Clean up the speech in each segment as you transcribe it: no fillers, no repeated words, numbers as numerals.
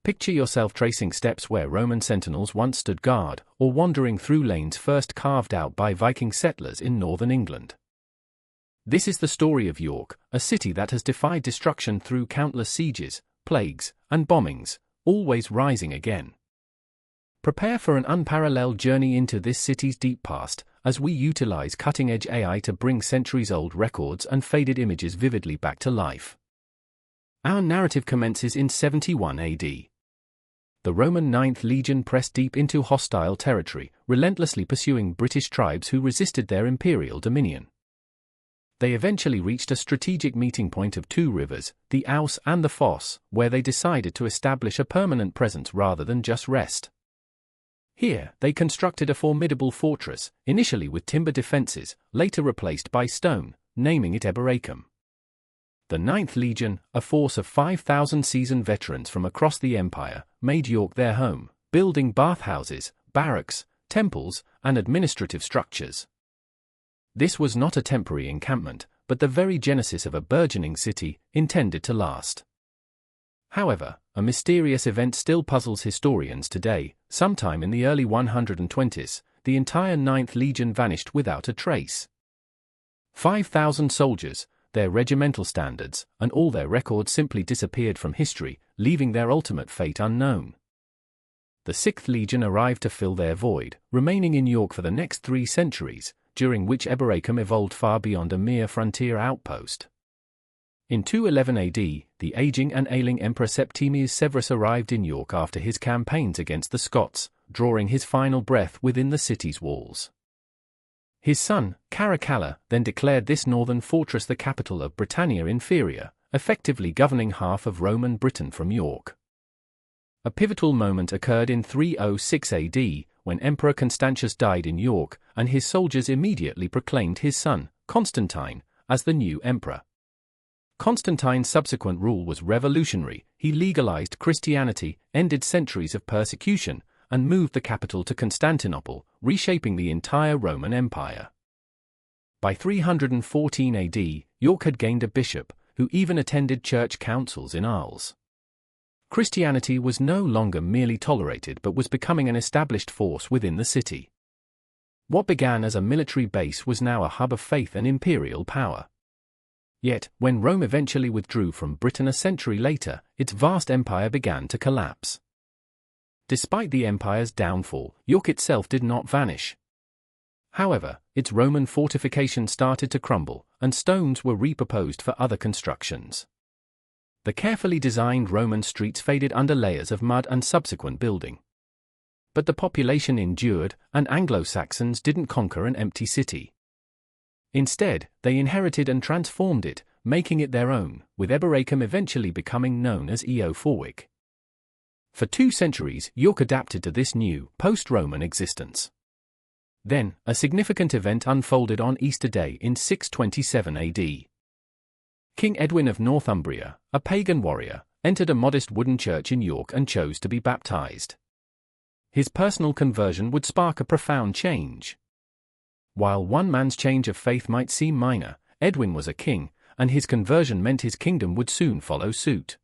Picture yourself tracing steps where Roman sentinels once stood guard, or wandering through lanes first carved out by Viking settlers in northern England. This is the story of York, a city that has defied destruction through countless sieges, plagues, and bombings, always rising again. Prepare for an unparalleled journey into this city's deep past, as we utilize cutting-edge AI to bring centuries-old records and faded images vividly back to life. Our narrative commences in 71 AD. The Roman 9th Legion pressed deep into hostile territory, relentlessly pursuing British tribes who resisted their imperial dominion. They eventually reached a strategic meeting point of two rivers, the Ouse and the Foss, where they decided to establish a permanent presence rather than just rest. Here, they constructed a formidable fortress, initially with timber defenses, later replaced by stone, naming it Eboracum. The 9th Legion, a force of 5,000 seasoned veterans from across the empire, made York their home, building bathhouses, barracks, temples, and administrative structures. This was not a temporary encampment, but the very genesis of a burgeoning city, intended to last. However, a mysterious event still puzzles historians today. Sometime in the early 120s, the entire 9th Legion vanished without a trace. 5,000 soldiers, their regimental standards, and all their records simply disappeared from history, leaving their ultimate fate unknown. The 6th Legion arrived to fill their void, remaining in York for the next 3 centuries, during which Eboracum evolved far beyond a mere frontier outpost. In 211 AD, the aging and ailing Emperor Septimius Severus arrived in York after his campaigns against the Scots, drawing his final breath within the city's walls. His son, Caracalla, then declared this northern fortress the capital of Britannia Inferior, effectively governing half of Roman Britain from York. A pivotal moment occurred in 306 AD, when Emperor Constantius died in York, and his soldiers immediately proclaimed his son, Constantine, as the new emperor. Constantine's subsequent rule was revolutionary. He legalized Christianity, ended centuries of persecution, and moved the capital to Constantinople, reshaping the entire Roman Empire. By 314 AD, York had gained a bishop, who even attended church councils in Arles. Christianity was no longer merely tolerated but was becoming an established force within the city. What began as a military base was now a hub of faith and imperial power. Yet, when Rome eventually withdrew from Britain a century later, its vast empire began to collapse. Despite the empire's downfall, York itself did not vanish. However, its Roman fortifications started to crumble, and stones were repurposed for other constructions. The carefully designed Roman streets faded under layers of mud and subsequent building. But the population endured, and Anglo-Saxons didn't conquer an empty city. Instead, they inherited and transformed it, making it their own, with Eboracum eventually becoming known as Eoforwic. For 2 centuries, York adapted to this new, post-Roman existence. Then, a significant event unfolded on Easter Day in 627 AD. King Edwin of Northumbria, a pagan warrior, entered a modest wooden church in York and chose to be baptized. His personal conversion would spark a profound change. While one man's change of faith might seem minor, Edwin was a king, and his conversion meant his kingdom would soon follow suit.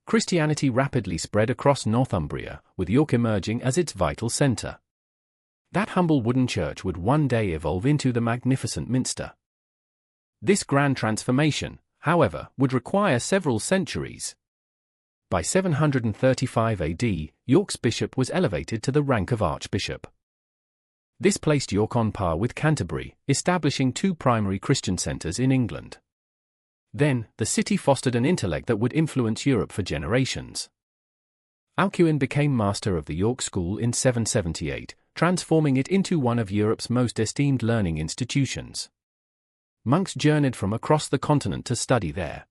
Christianity rapidly spread across Northumbria, with York emerging as its vital center. That humble wooden church would one day evolve into the magnificent minster. This grand transformation, however, would require several centuries. By 735 AD, York's bishop was elevated to the rank of archbishop. This placed York on par with Canterbury, establishing 2 primary Christian centers in England. Then, the city fostered an intellect that would influence Europe for generations. Alcuin became master of the York School in 778, transforming it into one of Europe's most esteemed learning institutions. Monks journeyed from across the continent to study there.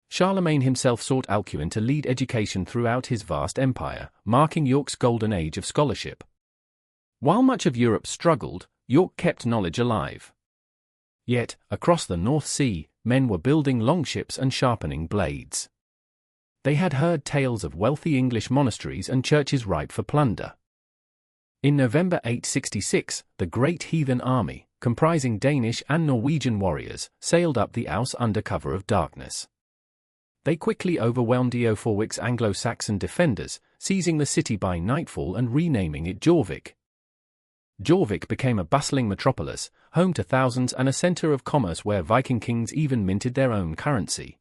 Charlemagne himself sought Alcuin to lead education throughout his vast empire, marking York's golden age of scholarship. While much of Europe struggled, York kept knowledge alive. Yet, across the North Sea, men were building longships and sharpening blades. They had heard tales of wealthy English monasteries and churches ripe for plunder. In November 866, the Great Heathen Army, comprising Danish and Norwegian warriors, sailed up the Ouse under cover of darkness. They quickly overwhelmed Eoforwick's Anglo-Saxon defenders, seizing the city by nightfall and renaming it Jorvik. Jorvik became a bustling metropolis, home to thousands and a center of commerce where Viking kings even minted their own currency.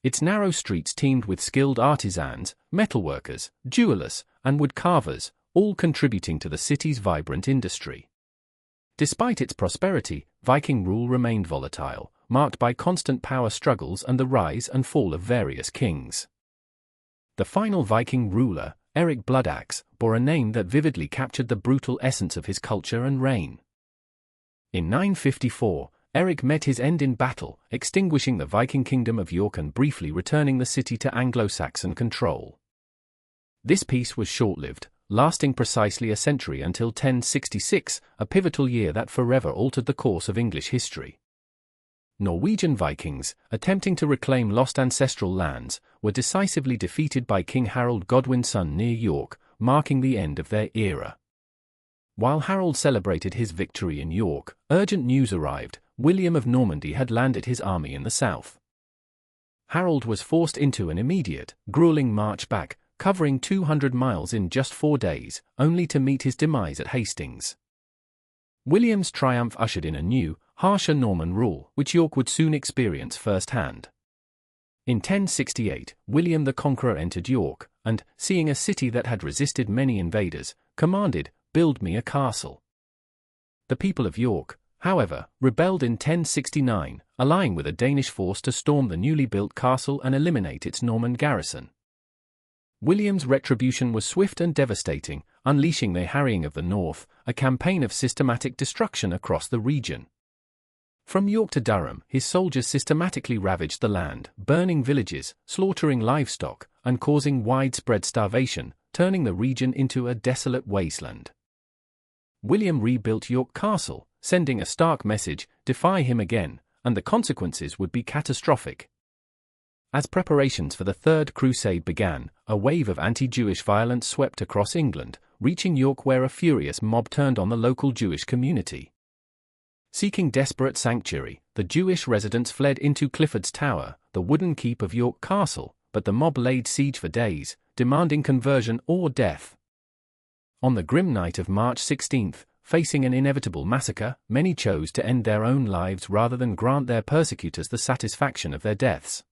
Its narrow streets teemed with skilled artisans, metalworkers, jewelers, and wood carvers, all contributing to the city's vibrant industry. Despite its prosperity, Viking rule remained volatile, marked by constant power struggles and the rise and fall of various kings. The final Viking ruler, Erik Bloodaxe, bore a name that vividly captured the brutal essence of his culture and reign. In 954, Erik met his end in battle, extinguishing the Viking kingdom of York and briefly returning the city to Anglo-Saxon control. This peace was short-lived, lasting precisely a century until 1066, a pivotal year that forever altered the course of English history. Norwegian Vikings, attempting to reclaim lost ancestral lands, were decisively defeated by King Harold Godwinson near York, marking the end of their era. While Harold celebrated his victory in York, urgent news arrived: William of Normandy had landed his army in the south. Harold was forced into an immediate, grueling march back, covering 200 miles in just 4 days, only to meet his demise at Hastings. William's triumph ushered in a new, harsher Norman rule, which York would soon experience firsthand. In 1068, William the Conqueror entered York, and, seeing a city that had resisted many invaders, commanded, "Build me a castle." The people of York, however, rebelled in 1069, allying with a Danish force to storm the newly built castle and eliminate its Norman garrison. William's retribution was swift and devastating, unleashing the harrying of the north, a campaign of systematic destruction across the region. From York to Durham, his soldiers systematically ravaged the land, burning villages, slaughtering livestock, and causing widespread starvation, turning the region into a desolate wasteland. William rebuilt York Castle, sending a stark message: defy him again, and the consequences would be catastrophic. As preparations for the Third Crusade began, a wave of anti-Jewish violence swept across England, reaching York where a furious mob turned on the local Jewish community. Seeking desperate sanctuary, the Jewish residents fled into Clifford's Tower, the wooden keep of York Castle, but the mob laid siege for days, demanding conversion or death. On the grim night of March 16, facing an inevitable massacre, many chose to end their own lives rather than grant their persecutors the satisfaction of their deaths.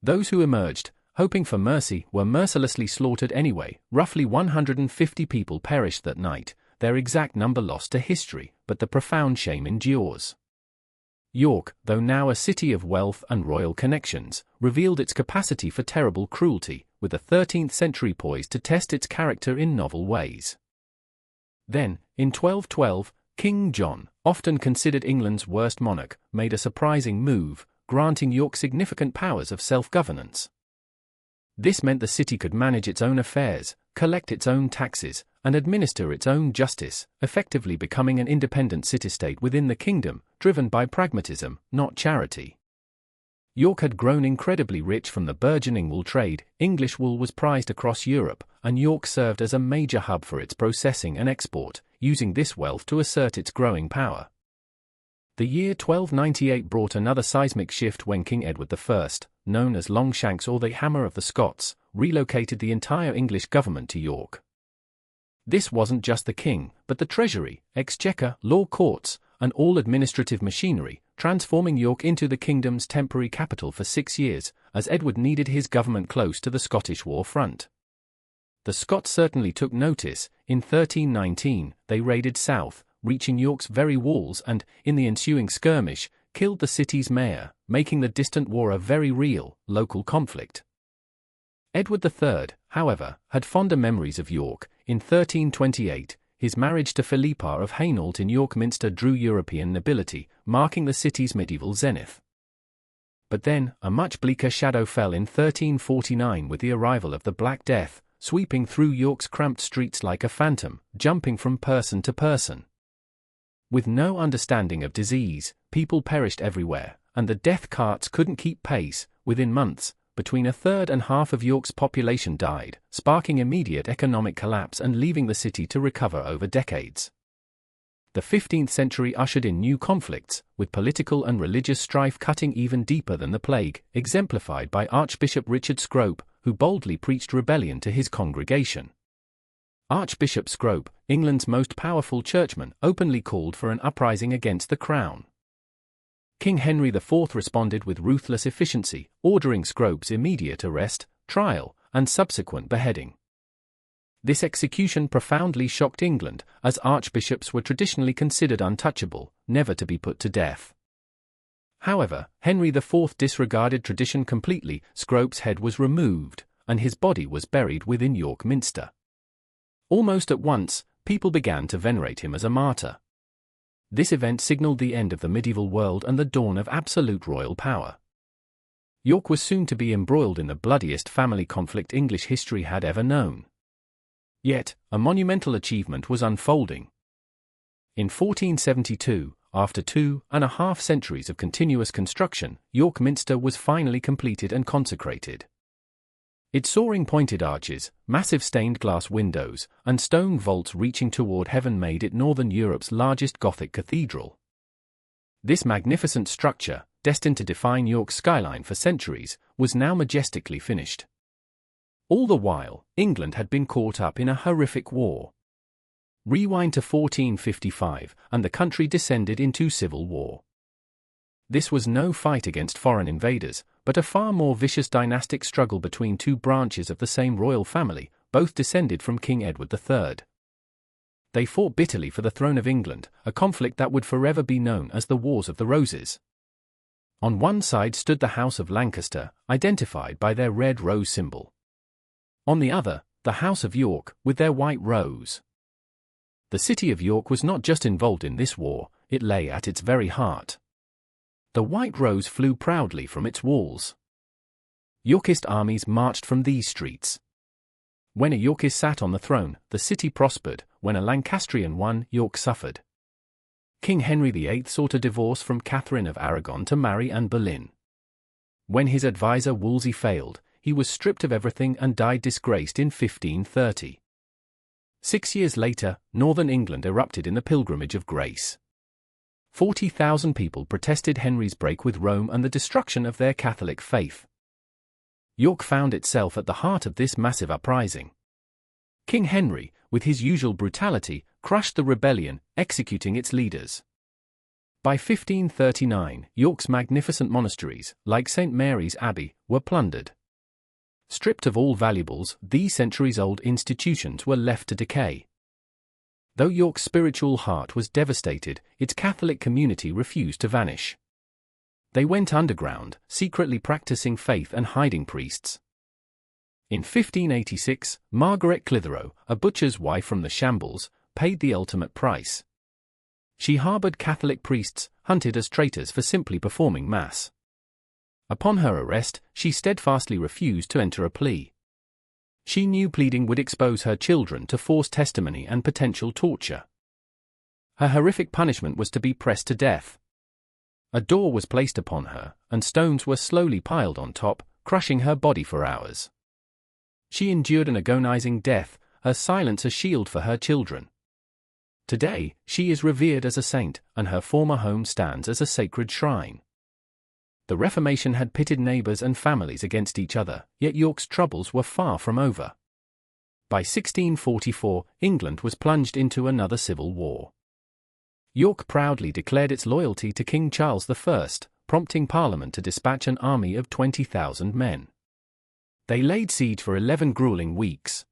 Those who emerged, hoping for mercy, were mercilessly slaughtered anyway. Roughly 150 people perished that night, their exact number lost to history, but the profound shame endures. York, though now a city of wealth and royal connections, revealed its capacity for terrible cruelty, with the 13th century poised to test its character in novel ways. Then, in 1212, King John, often considered England's worst monarch, made a surprising move, granting York significant powers of self-governance. This meant the city could manage its own affairs, collect its own taxes, and administer its own justice, effectively becoming an independent city-state within the kingdom, driven by pragmatism, not charity. York had grown incredibly rich from the burgeoning wool trade. English wool was prized across Europe, and York served as a major hub for its processing and export, using this wealth to assert its growing power. The year 1298 brought another seismic shift when King Edward I, known as Longshanks or the Hammer of the Scots, relocated the entire English government to York. This wasn't just the king, but the treasury, exchequer, law courts, and all administrative machinery, transforming York into the kingdom's temporary capital for 6 years, as Edward needed his government close to the Scottish war front. The Scots certainly took notice. In 1319, they raided south, reaching York's very walls and, in the ensuing skirmish, killed the city's mayor, making the distant war a very real, local conflict. Edward III, however, had fonder memories of York. In 1328, his marriage to Philippa of Hainault in York Minster drew European nobility, marking the city's medieval zenith. But then, a much bleaker shadow fell in 1349 with the arrival of the Black Death, sweeping through York's cramped streets like a phantom, jumping from person to person. With no understanding of disease, people perished everywhere, and the death carts couldn't keep pace. Within months, between a third and half of York's population died, sparking immediate economic collapse and leaving the city to recover over decades. The 15th century ushered in new conflicts, with political and religious strife cutting even deeper than the plague, exemplified by Archbishop Richard Scrope, who boldly preached rebellion to his congregation. Archbishop Scrope, England's most powerful churchman, openly called for an uprising against the crown. King Henry IV responded with ruthless efficiency, ordering Scrope's immediate arrest, trial, and subsequent beheading. This execution profoundly shocked England, as archbishops were traditionally considered untouchable, never to be put to death. However, Henry IV disregarded tradition completely. Scrope's head was removed, and his body was buried within York Minster. Almost at once, people began to venerate him as a martyr. This event signaled the end of the medieval world and the dawn of absolute royal power. York was soon to be embroiled in the bloodiest family conflict English history had ever known. Yet, a monumental achievement was unfolding. In 1472, after 2.5 centuries of continuous construction, York Minster was finally completed and consecrated. Its soaring pointed arches, massive stained glass windows, and stone vaults reaching toward heaven made it Northern Europe's largest Gothic cathedral. This magnificent structure, destined to define York's skyline for centuries, was now majestically finished. All the while, England had been caught up in a horrific war. Rewind to 1455, and the country descended into civil war. This was no fight against foreign invaders, but a far more vicious dynastic struggle between two branches of the same royal family, both descended from King Edward III. They fought bitterly for the throne of England, a conflict that would forever be known as the Wars of the Roses. On one side stood the House of Lancaster, identified by their red rose symbol. On the other, the House of York, with their white rose. The city of York was not just involved in this war, it lay at its very heart. The white rose flew proudly from its walls. Yorkist armies marched from these streets. When a Yorkist sat on the throne, the city prospered. When a Lancastrian won, York suffered. King Henry VIII sought a divorce from Catherine of Aragon to marry Anne Boleyn. When his advisor Wolsey failed, he was stripped of everything and died disgraced in 1530. 6 years later, northern England erupted in the Pilgrimage of Grace. 40,000 people protested Henry's break with Rome and the destruction of their Catholic faith. York found itself at the heart of this massive uprising. King Henry, with his usual brutality, crushed the rebellion, executing its leaders. By 1539, York's magnificent monasteries, like St. Mary's Abbey, were plundered. Stripped of all valuables, these centuries-old institutions were left to decay. Though York's spiritual heart was devastated, its Catholic community refused to vanish. They went underground, secretly practicing faith and hiding priests. In 1586, Margaret Clitheroe, a butcher's wife from the Shambles, paid the ultimate price. She harbored Catholic priests, hunted as traitors for simply performing Mass. Upon her arrest, she steadfastly refused to enter a plea. She knew pleading would expose her children to forced testimony and potential torture. Her horrific punishment was to be pressed to death. A door was placed upon her, and stones were slowly piled on top, crushing her body for hours. She endured an agonizing death, her silence a shield for her children. Today, she is revered as a saint, and her former home stands as a sacred shrine. The Reformation had pitted neighbors and families against each other, yet York's troubles were far from over. By 1644, England was plunged into another civil war. York proudly declared its loyalty to King Charles I, prompting Parliament to dispatch an army of 20,000 men. They laid siege for 11 grueling weeks.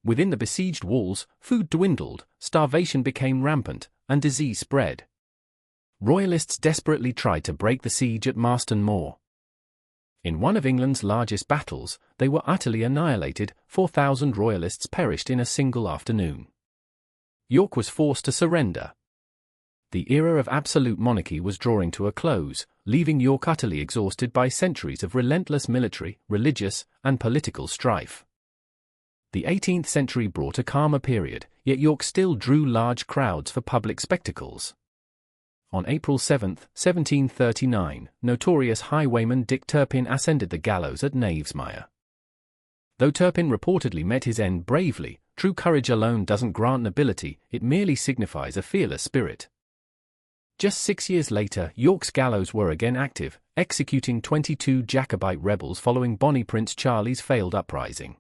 Within the besieged walls, food dwindled, starvation became rampant, and disease spread. Royalists desperately tried to break the siege at Marston Moor. In one of England's largest battles, they were utterly annihilated. 4,000 Royalists perished in a single afternoon. York was forced to surrender. The era of absolute monarchy was drawing to a close, leaving York utterly exhausted by centuries of relentless military, religious, and political strife. The 18th century brought a calmer period, yet York still drew large crowds for public spectacles. On April 7, 1739, notorious highwayman Dick Turpin ascended the gallows at Knavesmire. Though Turpin reportedly met his end bravely, true courage alone doesn't grant nobility, it merely signifies a fearless spirit. Just 6 years later, York's gallows were again active, executing 22 Jacobite rebels following Bonnie Prince Charlie's failed uprising.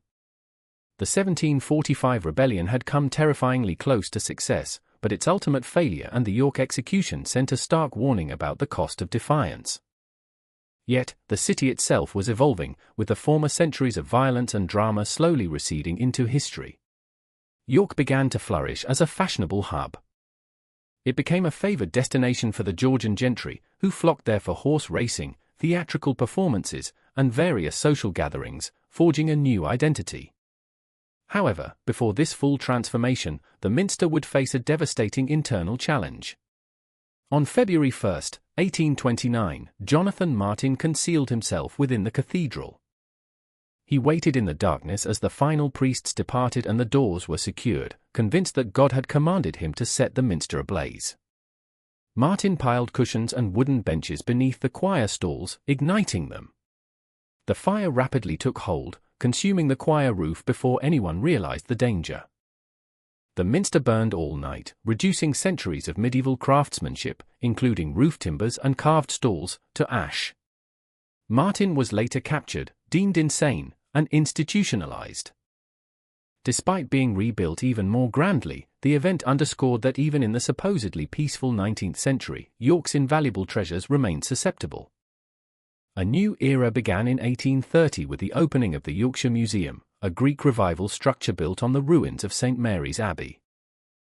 The 1745 rebellion had come terrifyingly close to success, but its ultimate failure and the York execution sent a stark warning about the cost of defiance. Yet, the city itself was evolving, with the former centuries of violence and drama slowly receding into history. York began to flourish as a fashionable hub. It became a favored destination for the Georgian gentry, who flocked there for horse racing, theatrical performances, and various social gatherings, forging a new identity. However, before this full transformation, the Minster would face a devastating internal challenge. On February 1, 1829, Jonathan Martin concealed himself within the cathedral. He waited in the darkness as the final priests departed and the doors were secured, convinced that God had commanded him to set the minster ablaze. Martin piled cushions and wooden benches beneath the choir stalls, igniting them. The fire rapidly took hold, consuming the choir roof before anyone realized the danger. The minster burned all night, reducing centuries of medieval craftsmanship, including roof timbers and carved stalls, to ash. Martin was later captured, deemed insane, and institutionalized. Despite being rebuilt even more grandly, the event underscored that even in the supposedly peaceful 19th century, York's invaluable treasures remained susceptible. A new era began in 1830 with the opening of the Yorkshire Museum, a Greek revival structure built on the ruins of St. Mary's Abbey.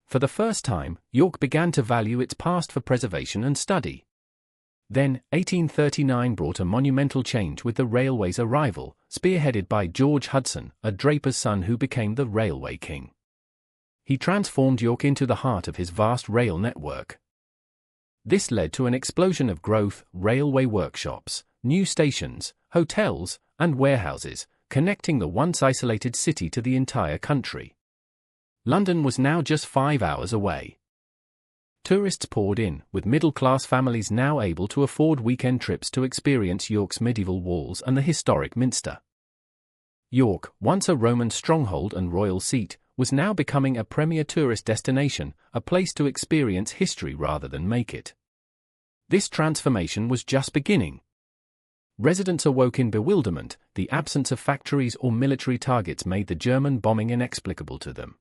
For the first time, York began to value its past for preservation and study. Then, 1839 brought a monumental change with the railway's arrival, spearheaded by George Hudson, a draper's son who became the railway king. He transformed York into the heart of his vast rail network. This led to an explosion of growth: railway workshops, new stations, hotels, and warehouses, connecting the once isolated city to the entire country. London was now just 5 hours away. Tourists poured in, with middle-class families now able to afford weekend trips to experience York's medieval walls and the historic Minster. York, once a Roman stronghold and royal seat, was now becoming a premier tourist destination, a place to experience history rather than make it. This transformation was just beginning. Residents awoke in bewilderment. The absence of factories or military targets made the German bombing inexplicable to them.